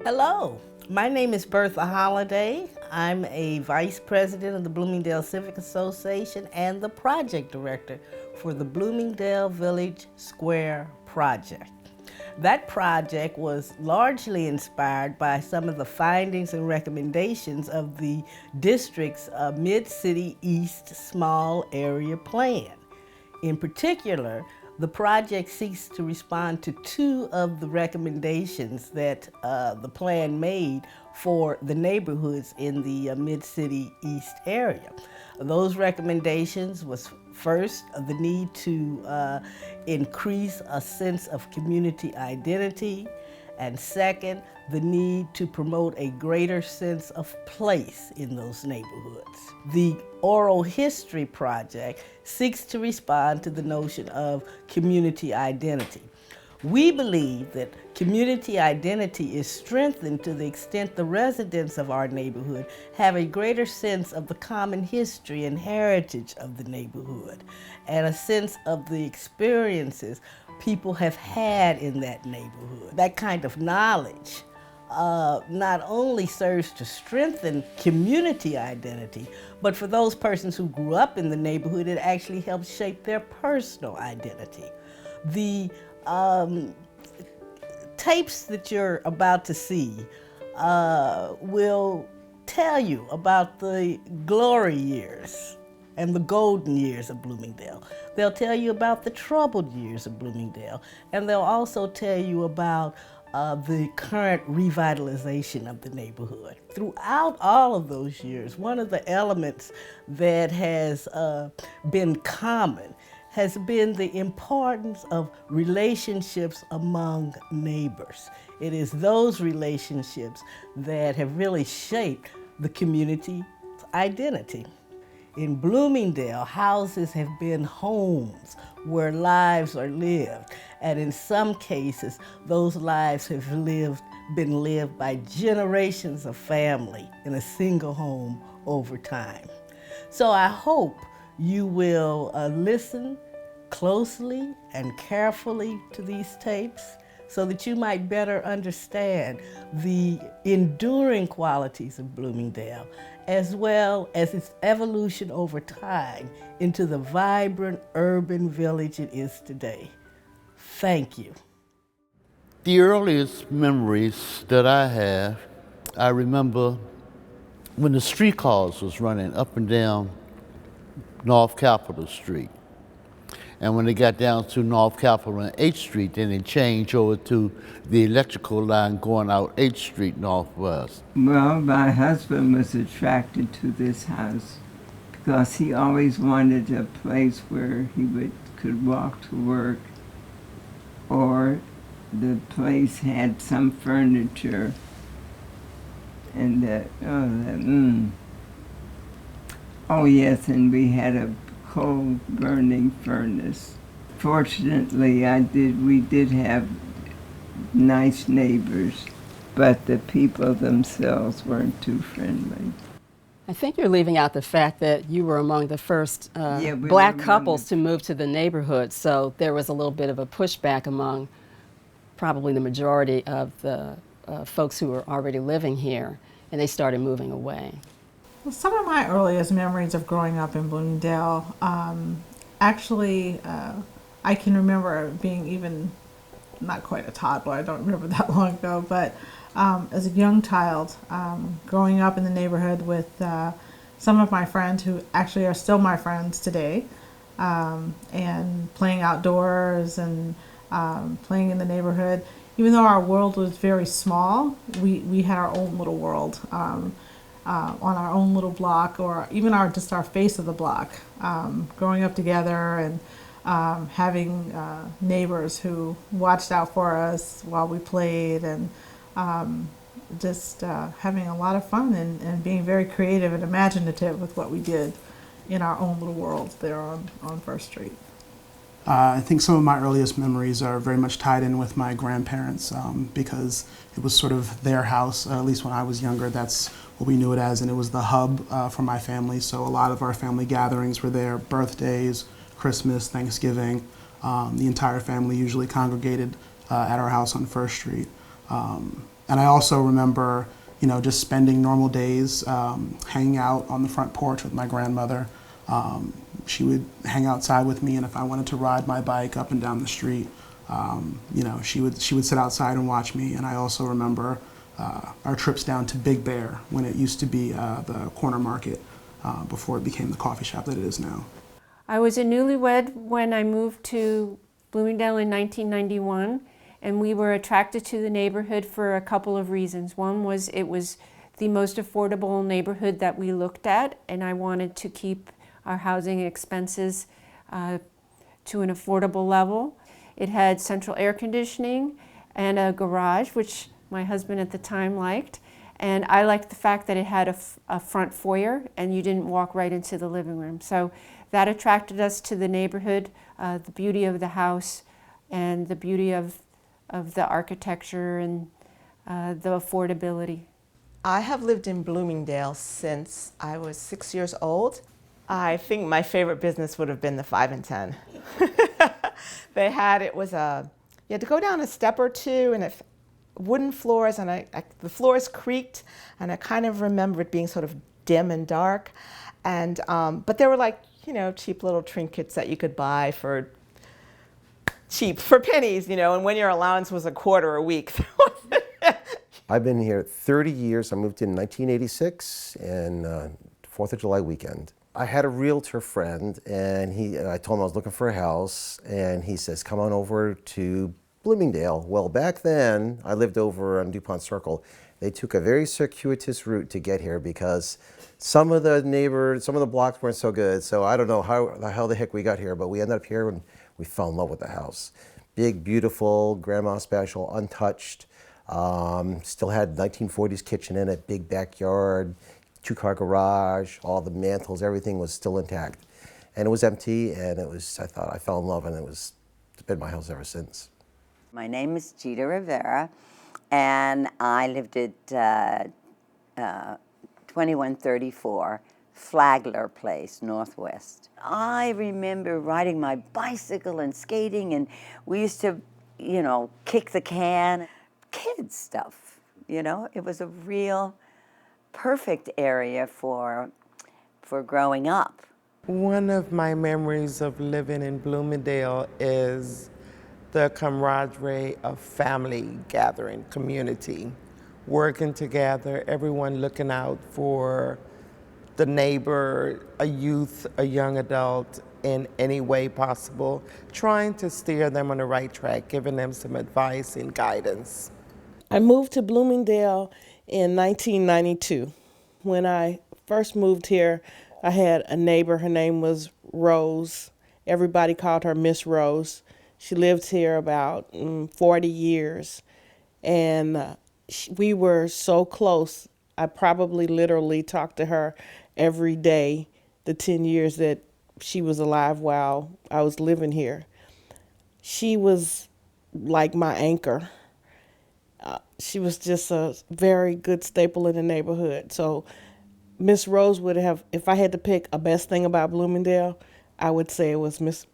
Hello, my name is Bertha Holliday. I'm a vice president of the Bloomingdale Civic Association and the project director for the Bloomingdale Village Square project. That project was largely inspired by some of the findings and recommendations of the district's Mid-City East Small Area Plan. In particular, the project seeks to respond to two of the recommendations that the plan made for the neighborhoods in the Mid-City East area. Those recommendations was first, the need to increase a sense of community identity, and second, the need to promote a greater sense of place in those neighborhoods. The Oral History Project seeks to respond to the notion of community identity. We believe that community identity is strengthened to the extent the residents of our neighborhood have a greater sense of the common history and heritage of the neighborhood, and a sense of the experiences people have had in that neighborhood. That kind of knowledge not only serves to strengthen community identity, but for those persons who grew up in the neighborhood, it actually helps shape their personal identity. The tapes that you're about to see will tell you about the glory years and the golden years of Bloomingdale. They'll tell you about the troubled years of Bloomingdale, and they'll also tell you about the current revitalization of the neighborhood. Throughout all of those years, one of the elements that has been common has been the importance of relationships among neighbors. It is those relationships that have really shaped the community's identity. In Bloomingdale, houses have been homes where lives are lived, and in some cases, those lives have been lived by generations of family in a single home over time. So I hope you will listen closely and carefully to these tapes so that you might better understand the enduring qualities of Bloomingdale, as well as its evolution over time into the vibrant urban village it is today. Thank you. The earliest memories that I have, I remember when the streetcars was running up and down North Capitol Street. And when they got down to North Capitol and H Street, then they changed over to the electrical line going out H Street Northwest. Well, my husband was attracted to this house because he always wanted a place where he could walk to work, or the place had some furniture, and oh yes, and we had a coal burning furnace. Fortunately, we did have nice neighbors, but the people themselves weren't too friendly. I think you're leaving out the fact that you were among the first we black were couples to move to the neighborhood, so there was a little bit of a pushback among probably the majority of the folks who were already living here, and they started moving away. Well, some of my earliest memories of growing up in Bloomingdale, actually, I can remember being even not quite a toddler, I don't remember that long ago, but as a young child, growing up in the neighborhood with some of my friends who actually are still my friends today, and playing outdoors and playing in the neighborhood. Even though our world was very small, we had our own little world. On our own little block, or even just our face of the block, growing up together and having neighbors who watched out for us while we played, and just having a lot of fun and being very creative and imaginative with what we did in our own little world there on First Street. I think some of my earliest memories are very much tied in with my grandparents, because it was sort of their house, at least when I was younger. That's what we knew it as, and it was the hub for my family. So a lot of our family gatherings were there: birthdays, Christmas, Thanksgiving. The entire family usually congregated at our house on First Street. And I also remember, just spending normal days hanging out on the front porch with my grandmother. She would hang outside with me, and if I wanted to ride my bike up and down the street, she would sit outside and watch me. And I also remember our trips down to Big Bear when it used to be the corner market before it became the coffee shop that it is now. I was a newlywed when I moved to Bloomingdale in 1991, and we were attracted to the neighborhood for a couple of reasons. One was it was the most affordable neighborhood that we looked at, and I wanted to keep our housing expenses to an affordable level. It had central air conditioning and a garage, which my husband at the time liked. And I liked the fact that it had a front foyer and you didn't walk right into the living room. So that attracted us to the neighborhood, the beauty of the house and the beauty of the architecture and the affordability. I have lived in Bloomingdale since I was 6 years old. I think my favorite business would have been the 5 and 10. You had to go down a step or two, and wooden floors, and the floors creaked, and I kind of remember it being sort of dim and dark. And but there were cheap little trinkets that you could buy for pennies, and when your allowance was $0.25 a week. I've been here 30 years. I moved in 1986 and 4th of July weekend. I had a realtor friend, and I told him I was looking for a house, and he says, come on over to Bloomingdale. Well, back then, I lived over on DuPont Circle. They took a very circuitous route to get here because some of the blocks weren't so good. So I don't know how the heck we got here, but we ended up here and we fell in love with the house. Big, beautiful, grandma special, untouched. Still had 1940s kitchen in it, big backyard, 2-car garage, all the mantles, everything was still intact. And it was empty, and I fell in love, and it's been my house ever since. My name is Gita Rivera, and I lived at 2134 Flagler Place, Northwest. I remember riding my bicycle and skating, and we used to, kick the can. Kids stuff, It was a real perfect area for growing up. One of my memories of living in Bloomingdale is the camaraderie of family gathering, community, working together, everyone looking out for the neighbor, a youth, a young adult in any way possible, trying to steer them on the right track, giving them some advice and guidance. I moved to Bloomingdale in 1992. When I first moved here, I had a neighbor. Her name was Rose. Everybody called her Miss Rose. She lived here about 40 years, and we were so close. I probably literally talked to her every day the 10 years that she was alive while I was living here. She was like my anchor. She was just a very good staple in the neighborhood. So Miss Rose would have, if I had to pick a best thing about Bloomingdale, I would say it's Miss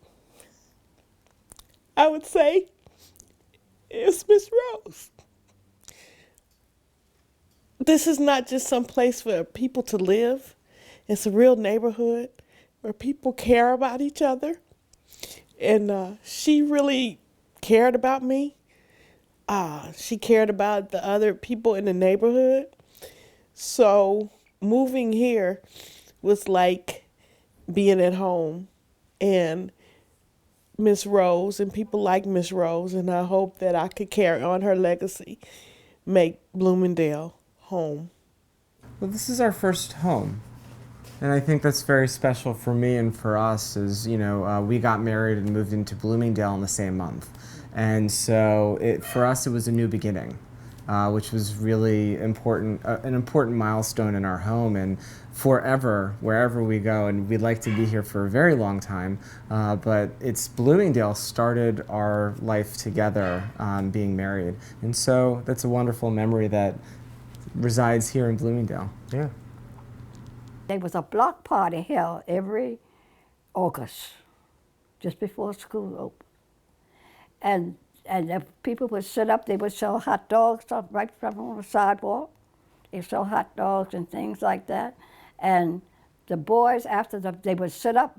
Rose. This is not just some place for people to live. It's a real neighborhood where people care about each other. And she really cared about me. She cared about the other people in the neighborhood. So moving here was like being at home. And Miss Rose and people like Miss Rose, and I hope that I could carry on her legacy, make Bloomingdale home. Well, this is our first home. And I think that's very special for me and for us is, we got married and moved into Bloomingdale in the same month. And so for us, it was a new beginning, which was really important, an important milestone in our home and forever, wherever we go. And we'd like to be here for a very long time, but Bloomingdale started our life together, being married. And so that's a wonderful memory that resides here in Bloomingdale. Yeah. There was a block party held every August, just before school opened. And And if people would sit up, they would sell hot dogs up right from on the sidewalk. They sell hot dogs and things like that. And the boys, after they would sit up,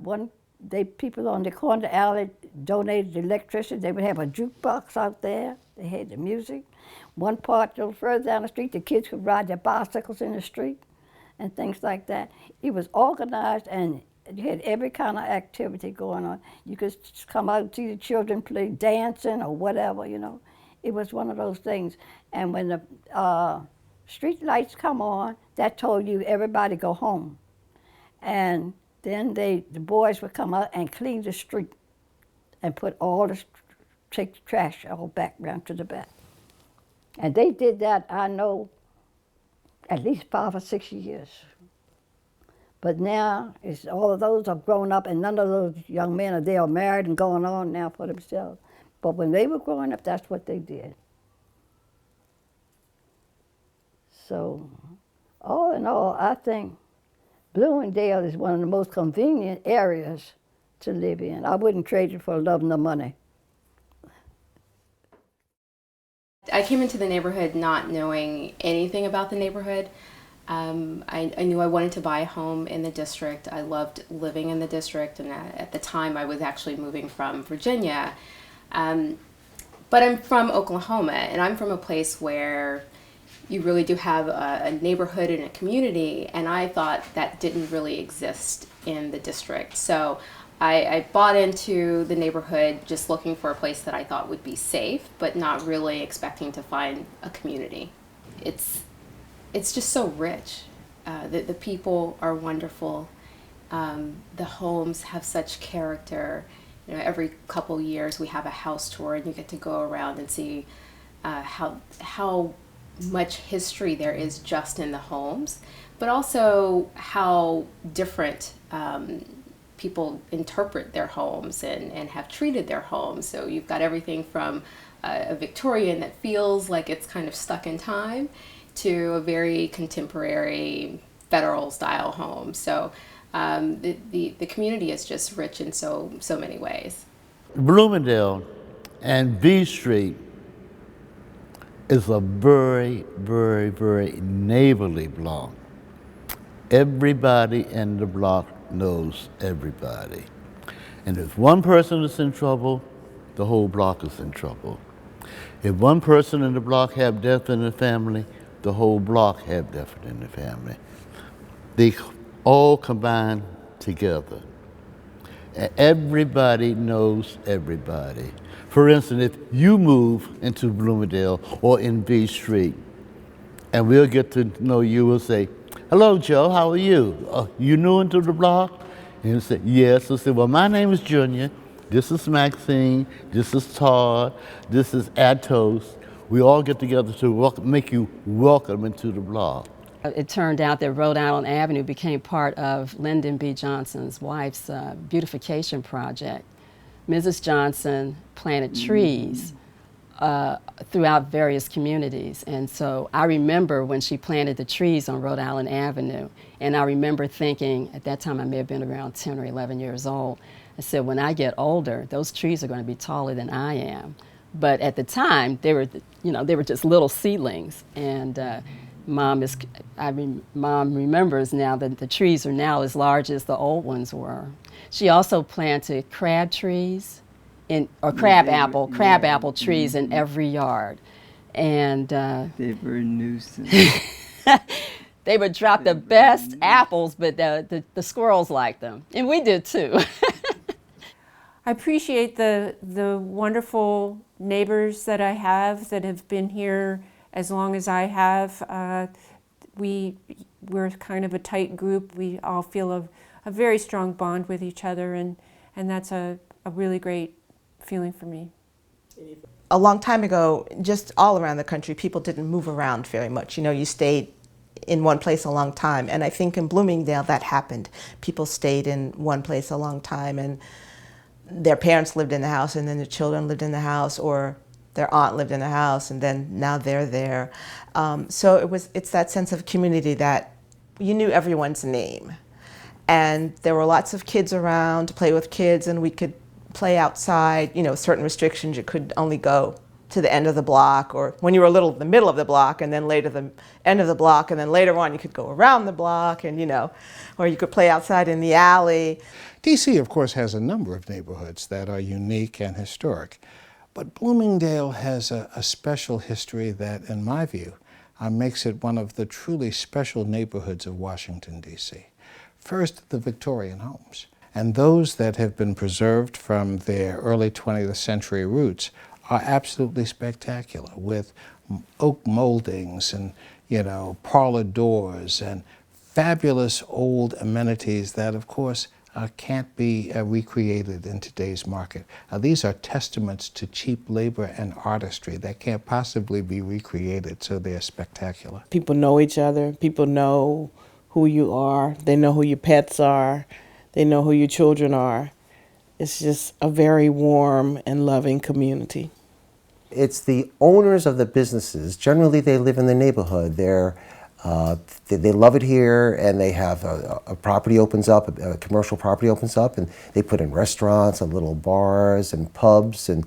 people on the corner of the alley donated the electricity. They would have a jukebox out there. They had the music. One part, a little further down the street, the kids could ride their bicycles in the street and things like that. It was organized, and you had every kind of activity going on. You could just come out and see the children play dancing or whatever, you know. It was one of those things. And when the street lights come on, that told you everybody go home. And then the boys would come out and clean the street and take the trash all back around to the back. And they did that, I know, at least 5 or 6 years. But now, all of those are grown up, and none of those young men they are married and going on now for themselves. But when they were growing up, that's what they did. So, all in all, I think Bloomingdale is one of the most convenient areas to live in. I wouldn't trade it for love nor money. I came into the neighborhood not knowing anything about the neighborhood. I knew I wanted to buy a home in the district. I loved living in the district, and at the time I was actually moving from Virginia. But I'm from Oklahoma, and I'm from a place where you really do have a neighborhood and a community, and I thought that didn't really exist in the district. So I bought into the neighborhood just looking for a place that I thought would be safe, but not really expecting to find a community. It's just so rich. The people are wonderful. The homes have such character. You know, every couple years we have a house tour, and you get to go around and see how much history there is just in the homes, but also how different people interpret their homes and have treated their homes. So you've got everything from a Victorian that feels like it's kind of stuck in time to a very contemporary federal style home. So the community is just rich in so many ways. Bloomingdale and B Street is a very, very, very neighborly block. Everybody in the block knows everybody. And if one person is in trouble, the whole block is in trouble. If one person in the block have death in the family, the whole block have death in the family. They all combine together. And everybody knows everybody. For instance, if you move into Bloomingdale or in B Street, and we'll get to know you, we'll say, "Hello, Joe, how are you? You new into the block?" And he'll say, "Yes." We'll say, "Well, my name is Junior. This is Maxine. This is Todd. This is Atos." We all get together to make you welcome into the block. It turned out that Rhode Island Avenue became part of Lyndon B. Johnson's wife's beautification project. Mrs. Johnson planted trees throughout various communities. And so I remember when she planted the trees on Rhode Island Avenue, and I remember thinking, at that time I may have been around 10 or 11 years old, I said, when I get older, those trees are going to be taller than I am. But at the time, they were just little seedlings. And Mom remembers now that the trees are now as large as the old ones were. She also planted crab trees, crab apple trees in every yard. And they were a nuisance. They would drop the best apples, but the squirrels liked them. And we did too. I appreciate the wonderful neighbors that I have that have been here as long as I have. We're kind of a tight group. We all feel a very strong bond with each other, and that's a really great feeling for me. A long time ago, just all around the country, people didn't move around very much. You know, you stayed in one place a long time, and I think in Bloomingdale that happened. People stayed in one place a long time, and their parents lived in the house, and then the children lived in the house, or their aunt lived in the house, and then now they're there. So it's that sense of community that you knew everyone's name. And there were lots of kids around to play with kids, and we could play outside, you know, certain restrictions. You could only go to the end of the block, or when you were little, the middle of the block, and then later the end of the block, and then later on you could go around the block, and you know, or you could play outside in the alley. DC, of course, has a number of neighborhoods that are unique and historic, but Bloomingdale has a special history that, in my view, makes it one of the truly special neighborhoods of Washington, D.C. First, the Victorian homes, and those that have been preserved from their early 20th century roots are absolutely spectacular, with oak moldings and, you know, parlor doors and fabulous old amenities that, of course, can't be recreated in today's market. These are testaments to cheap labor and artistry that can't possibly be recreated, so they're spectacular. People know each other. People know who you are. They know who your pets are. They know who your children are. It's just a very warm and loving community. It's the owners of the businesses. Generally, they live in the neighborhood. They love it here, and they have a property opens up, a commercial property opens up, and they put in restaurants and little bars and pubs, and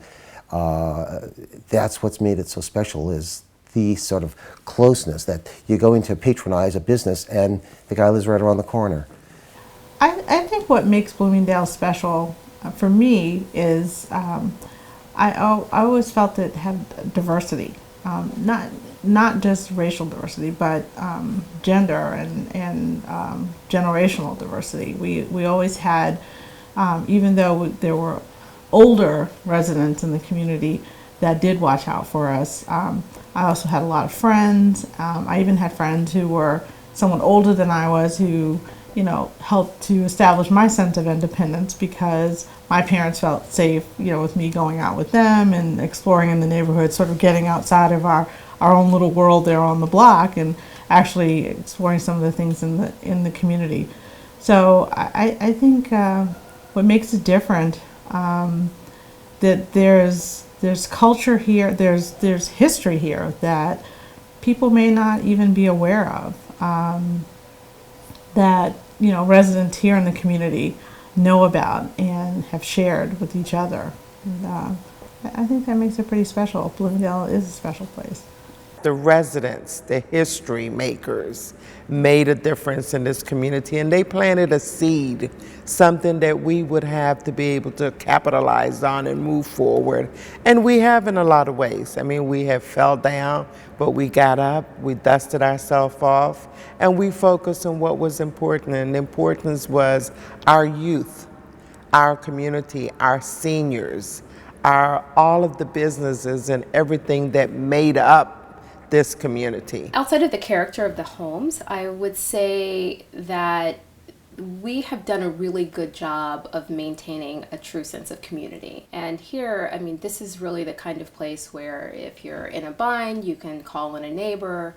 that's what's made it so special, is the sort of closeness that you're going to patronize a business and the guy lives right around the corner. I think what makes Bloomingdale special for me is I always felt it had diversity, not just racial diversity, but gender and generational diversity. We always had, even though there were older residents in the community that did watch out for us, I also had a lot of friends. I even had friends who were someone older than I was who, you know, helped to establish my sense of independence, because my parents felt safe, you know, with me going out with them and exploring in the neighborhood, sort of getting outside of our own little world there on the block and actually exploring some of the things in the community. So I think what makes it different, that there's culture here, there's history here that people may not even be aware of, that, you know, residents here in the community know about and have shared with each other. And, I think that makes it pretty special. Bloomingdale is a special place. The residents, the history makers, made a difference in this community, and they planted a seed, something that we would have to be able to capitalize on and move forward. And we have in a lot of ways. I mean, we have fell down, but we got up, we dusted ourselves off, and we focused on what was important. And the importance was our youth, our community, our seniors, all of the businesses and everything that made up this community. Outside of the character of the homes, I would say that we have done a really good job of maintaining a true sense of community. And here, I mean, this is really the kind of place where if you're in a bind, you can call in a neighbor.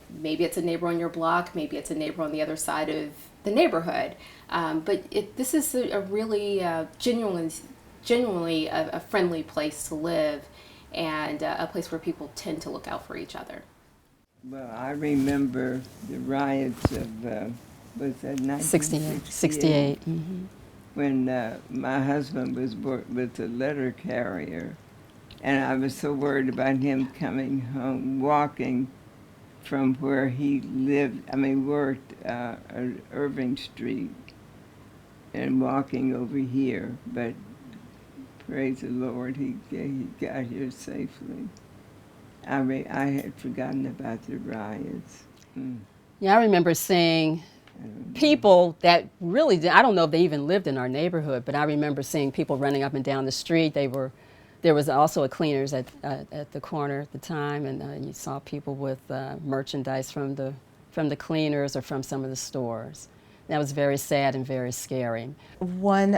Maybe it's a neighbor on your block, maybe it's a neighbor on the other side of the neighborhood. But this is a really genuinely a friendly place to live, and a place where people tend to look out for each other. Well, I remember the riots of, was that 1968? 68. Mm-hmm. When my husband was a letter carrier, and I was so worried about him coming home, walking from where he lived, worked at Irving Street, and walking over here, but praise the Lord, he got here safely. I had forgotten about the riots. Yeah, I remember seeing people that really did, I don't know if they even lived in our neighborhood, but I remember seeing people running up and down the street. There was also a cleaners at the corner at the time, and you saw people with merchandise from the cleaners or from some of the stores. That was very sad and very scary. One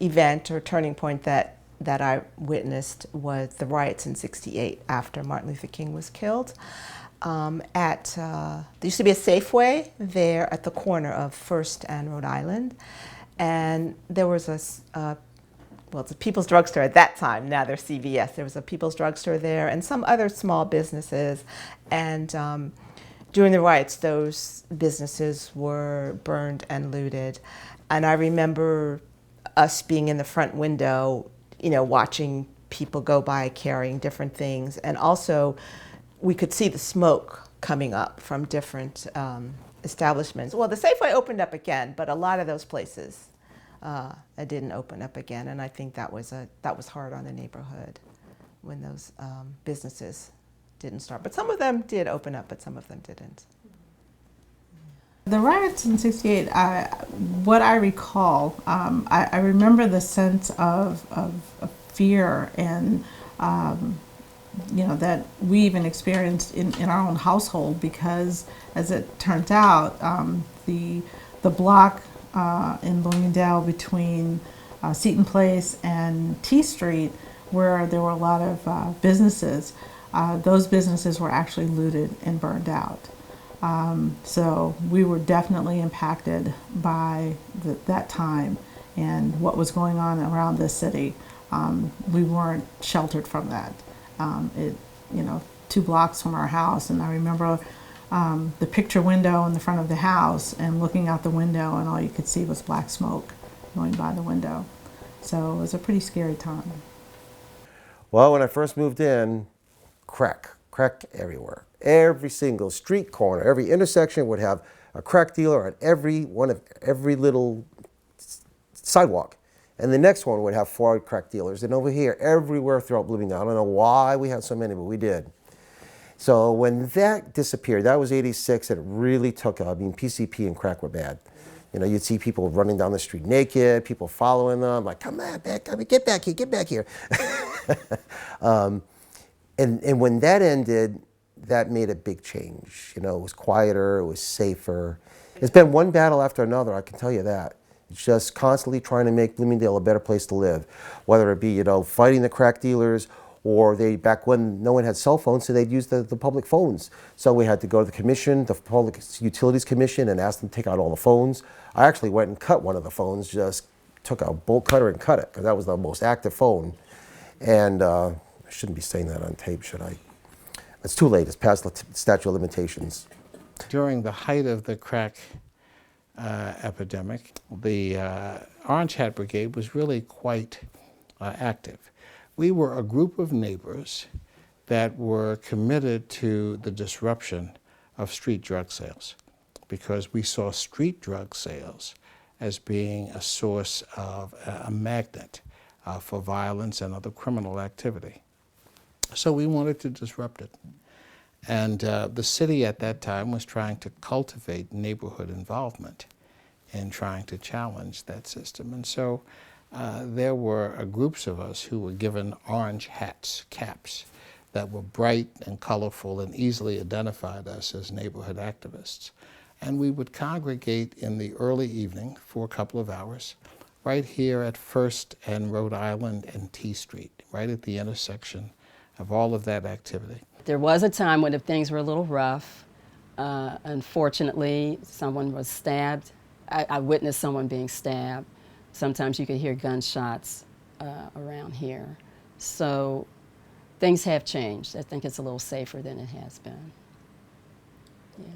event or turning point that I witnessed was the riots in '68 after Martin Luther King was killed. There used to be a Safeway there at the corner of First and Rhode Island, and there was it's a People's Drugstore at that time. Now they're CVS. There was a People's Drugstore there and some other small businesses, and during the riots, those businesses were burned and looted. And I remember us being in the front window, you know, watching people go by carrying different things. And also we could see the smoke coming up from different establishments. Well, the Safeway opened up again, but a lot of those places it didn't open up again. And I think that was hard on the neighborhood when those businesses didn't start. But some of them did open up, but some of them didn't. The riots in '68, what I recall, I remember the sense of fear and, you know, that we even experienced in our own household, because as it turns out, the block in Bloomingdale between Seton Place and T Street, where there were a lot of businesses, those businesses were actually looted and burned out. So we were definitely impacted by that time and what was going on around the city. We weren't sheltered from that. You know, 2 blocks from our house, and I remember the picture window in the front of the house and looking out the window, and all you could see was black smoke going by the window. So it was a pretty scary time. Well, when I first moved in, crack everywhere. Every single street corner, every intersection would have a crack dealer on every little sidewalk. And the next one would have 4 crack dealers. And over here, everywhere throughout Bloomingdale. I don't know why we had so many, but we did. So when that disappeared, that was '86, and it really took up. I mean, PCP and crack were bad. You know, you'd see people running down the street naked, people following them, like, come on, get back here, get back here. And when that ended, that made a big change. You know, it was quieter, it was safer. It's been one battle after another, I can tell you that. It's just constantly trying to make Bloomingdale a better place to live. Whether it be, you know, fighting the crack dealers, or back when no one had cell phones, so they'd use the public phones. So we had to go to the commission, the Public Utilities Commission, and ask them to take out all the phones. I actually went and cut one of the phones, just took a bolt cutter and cut it, because that was the most active phone. And I shouldn't be saying that on tape, should I? It's too late, it's past the statute of limitations. During the height of the crack epidemic, the Orange Hat Brigade was really quite active. We were a group of neighbors that were committed to the disruption of street drug sales, because we saw street drug sales as being a source of a magnet for violence and other criminal activity. So we wanted to disrupt it. And the city at that time was trying to cultivate neighborhood involvement in trying to challenge that system. And so there were groups of us who were given orange hats, caps, that were bright and colorful and easily identified us as neighborhood activists. And we would congregate in the early evening for a couple of hours right here at First and Rhode Island and T Street, right at the intersection of all of that activity. There was a time when things were a little rough. Unfortunately, someone was stabbed. I witnessed someone being stabbed. Sometimes you could hear gunshots around here. So things have changed. I think it's a little safer than it has been. Yeah.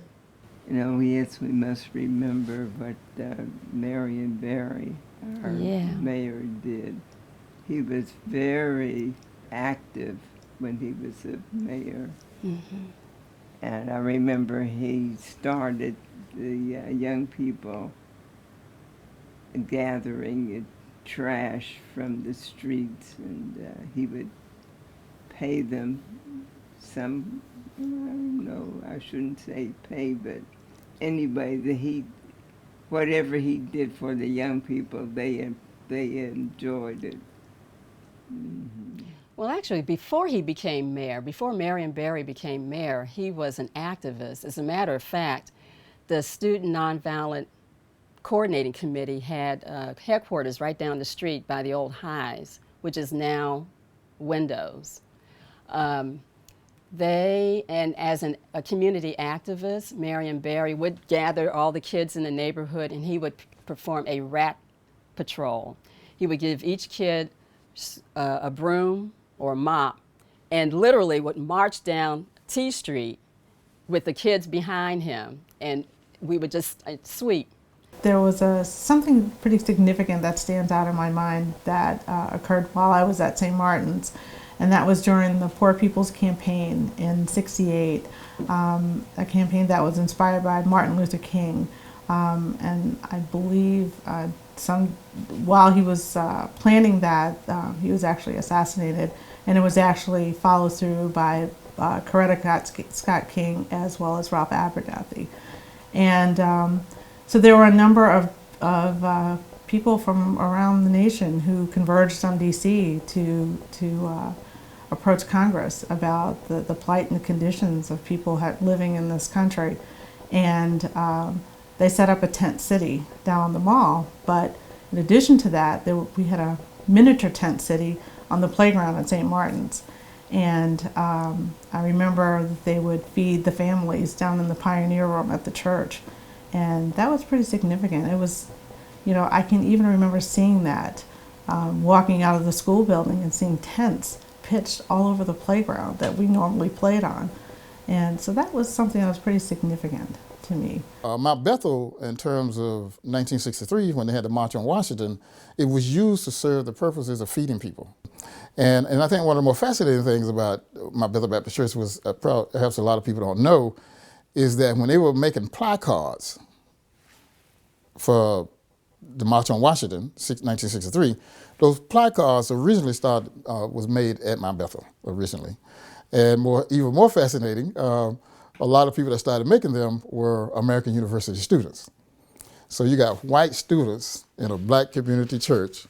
You know, yes, we must remember what Marion Barry, our mayor, did. He was very active when he was a mayor. Mm-hmm. And I remember he started the young people gathering trash from the streets, and he would pay them some, I don't know, I shouldn't say pay, but anyway, whatever he did for the young people, they enjoyed it. Mm-hmm. Well, actually, before he became mayor, before Marion Barry became mayor, he was an activist. As a matter of fact, the Student Nonviolent Coordinating Committee had headquarters right down the street by the old Highs, which is now Windows. And as a community activist, Marion Barry would gather all the kids in the neighborhood, and he would perform a rat patrol. He would give each kid a broom or a mop, and literally would march down T Street with the kids behind him, and we would just sweep. There was something pretty significant that stands out in my mind that occurred while I was at St. Martin's, and that was during the Poor People's Campaign in '68, a campaign that was inspired by Martin Luther King. And I believe while he was planning that, he was actually assassinated, and it was actually followed through by Coretta Scott King as well as Ralph Abernathy. And so there were a number of people from around the nation who converged on DC to approach Congress about the plight and the conditions of people living in this country. And they set up a tent city down on the mall. But in addition to that, we had a miniature tent city on the playground at St. Martin's. And I remember that they would feed the families down in the Pioneer Room at the church. And that was pretty significant. It was, I can even remember seeing that, walking out of the school building and seeing tents pitched all over the playground that we normally played on. And so that was something that was pretty significant to me. Mount Bethel, in terms of 1963, when they had the March on Washington, it was used to serve the purposes of feeding people. And I think one of the more fascinating things about Mount Bethel Baptist Church was, perhaps a lot of people don't know, is that when they were making placards for the March on Washington, 1963, those placards originally was made at Mount Bethel originally. And even more fascinating, a lot of people that started making them were American University students. So you got white students in a black community church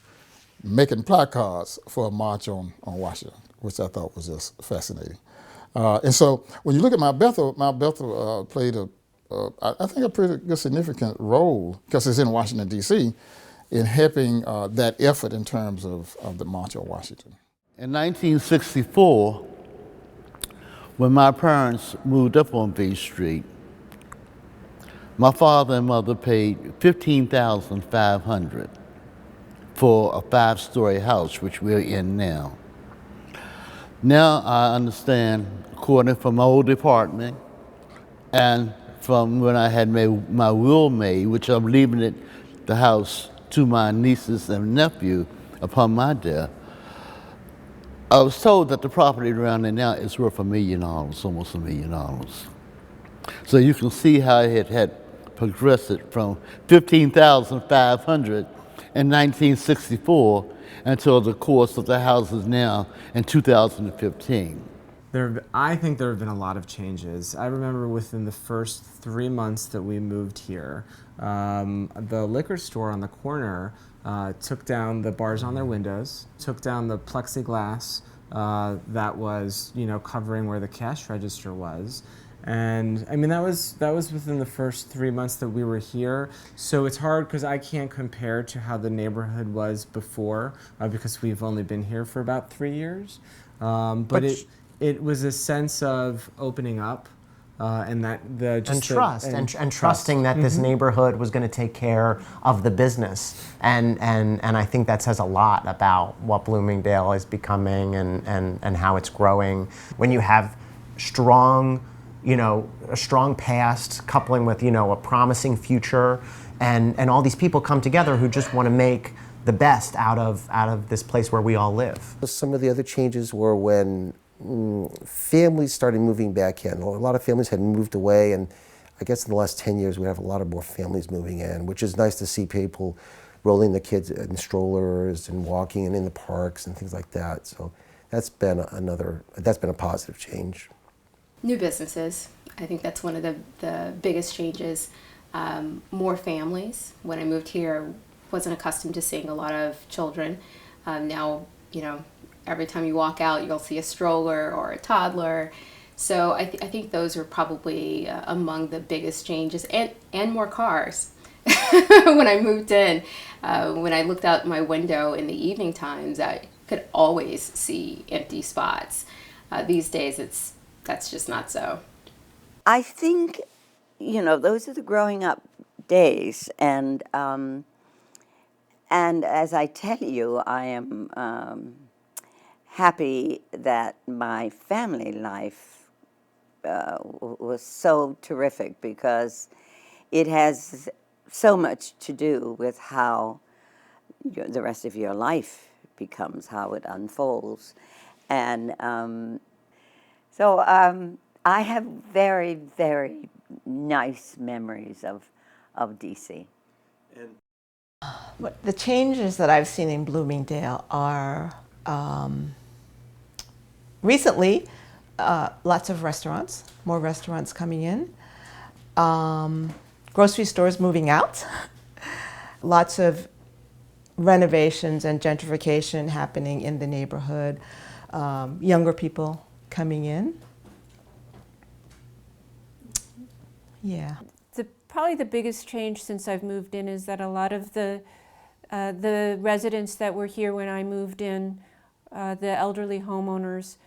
making placards for a March on Washington, which I thought was just fascinating. And so when you look at Mount Bethel played I think a pretty good significant role, because it's in Washington, D.C., in helping that effort in terms of the March on Washington. In 1964, when my parents moved up on B Street, my father and mother paid $15,500 for a 5-story house, which we're in now. Now I understand, according from my old department, and from when I had my will made, which I'm leaving the house to my nieces and nephew upon my death, I was told that the property around there now is worth $1 million, almost $1 million. So you can see how it had progressed from $15,500 in 1964 until the cost of the houses now in 2015. I think there have been a lot of changes. I remember within the first 3 months that we moved here, the liquor store on the corner took down the bars on their windows, took down the plexiglass that was, covering where the cash register was. And I mean, that was within the first 3 months that we were here. So it's hard because I can't compare to how the neighborhood was before because we've only been here for about 3 years. But it was a sense of opening up and that and trusting that this neighborhood was going to take care of the business, and I think that says a lot about what Bloomingdale is becoming and how it's growing. When you have a strong past coupling with a promising future, and all these people come together who just want to make the best out of this place where we all live. Some of the other changes were when families started moving back in. A lot of families had moved away, and I guess in the last 10 years we have a lot of more families moving in, which is nice to see people rolling the kids in strollers and walking and in the parks and things like that. So that's been a positive change. New businesses. I think that's one of the biggest changes. More families. When I moved here, I wasn't accustomed to seeing a lot of children. Now, every time you walk out, you'll see a stroller or a toddler. So I think those are probably among the biggest changes, and more cars. When I moved in, when I looked out my window in the evening times, I could always see empty spots. These days, that's just not so. I think, those are the growing up days, and as I tell you, I am happy that my family life was so terrific, because it has so much to do with how the rest of your life becomes, how it unfolds. And so I have very, very nice memories of DC. But the changes that I've seen in Bloomingdale are recently lots of restaurants, more restaurants coming in, grocery stores moving out, lots of renovations and gentrification happening in the neighborhood, younger people coming in. Yeah. Probably the biggest change since I've moved in is that a lot of the residents that were here when I moved in, the elderly homeowners,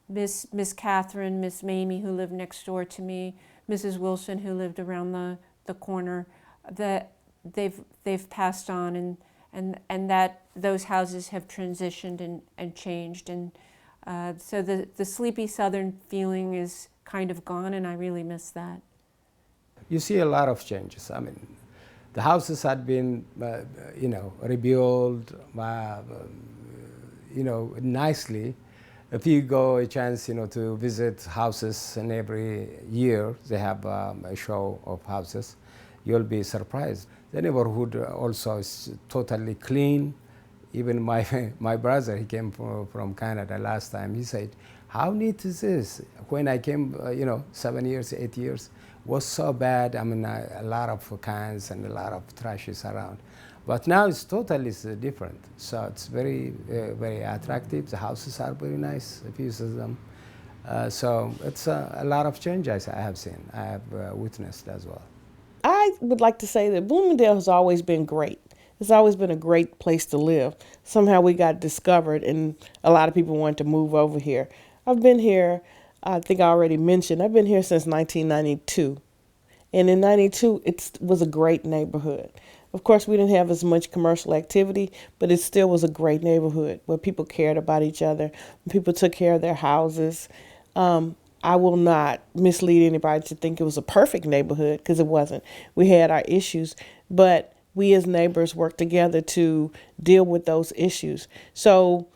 Miss Catherine, Miss Mamie, who lived next door to me, Mrs. Wilson, who lived around the corner, that they've passed on, and that those houses have transitioned and changed, and so the sleepy Southern feeling is kind of gone, and I really miss that. You see a lot of changes. I mean, the houses had been, rebuilt, nicely. If you go a chance, to visit houses, and every year they have a show of houses, you'll be surprised. The neighborhood also is totally clean. Even my brother, he came from Canada last time. He said, "How neat is this?" When I came, 7 years, 8 years, was so bad. I mean, a lot of cans and a lot of trashes around. But now it's totally different. So it's very, very attractive. The houses are very nice if you see them. So it's a lot of changes I have seen, I have witnessed as well. I would like to say that Bloomingdale has always been great. It's always been a great place to live. Somehow we got discovered and a lot of people wanted to move over here. I've been here, I think I already mentioned, I've been here since 1992. And in 92, it was a great neighborhood. Of course, we didn't have as much commercial activity, but it still was a great neighborhood where people cared about each other. People took care of their houses. I will not mislead anybody to think it was a perfect neighborhood, because it wasn't. We had our issues, but we as neighbors worked together to deal with those issues. So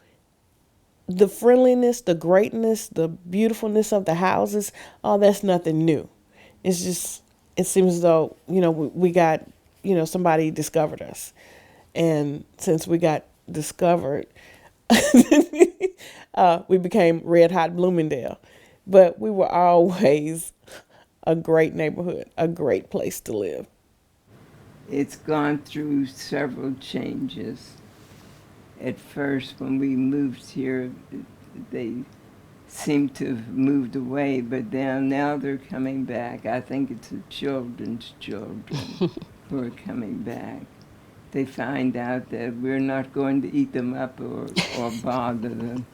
the friendliness, the greatness, the beautifulness of the houses, all that's nothing new. It's just, it seems as though, we got, somebody discovered us. And since we got discovered, we became Red Hot Bloomingdale. But we were always a great neighborhood, a great place to live. It's gone through several changes. At first, when we moved here, they seemed to have moved away, but now they're coming back. I think it's the children's children who are coming back. They find out that we're not going to eat them up or bother them,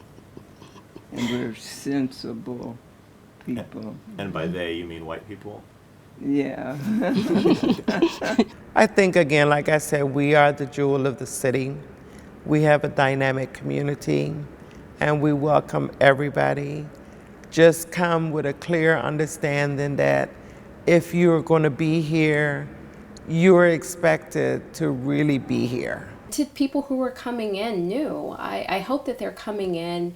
and we're sensible people. And by they, you mean white people? Yeah. I think, again, like I said, we are the jewel of the city. We have a dynamic community, and we welcome everybody. Just come with a clear understanding that if you're going to be here, you're expected to really be here. To people who are coming in new, I hope that they're coming in,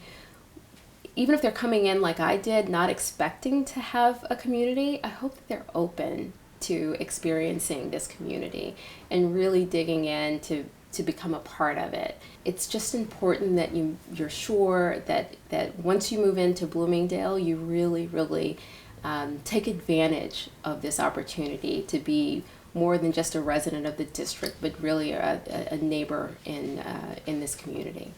even if they're coming in like I did, not expecting to have a community, I hope that they're open to experiencing this community and really digging in to become a part of it. It's just important that you're sure that once you move into Bloomingdale, you really, really take advantage of this opportunity to be more than just a resident of the district, but really a neighbor in this community.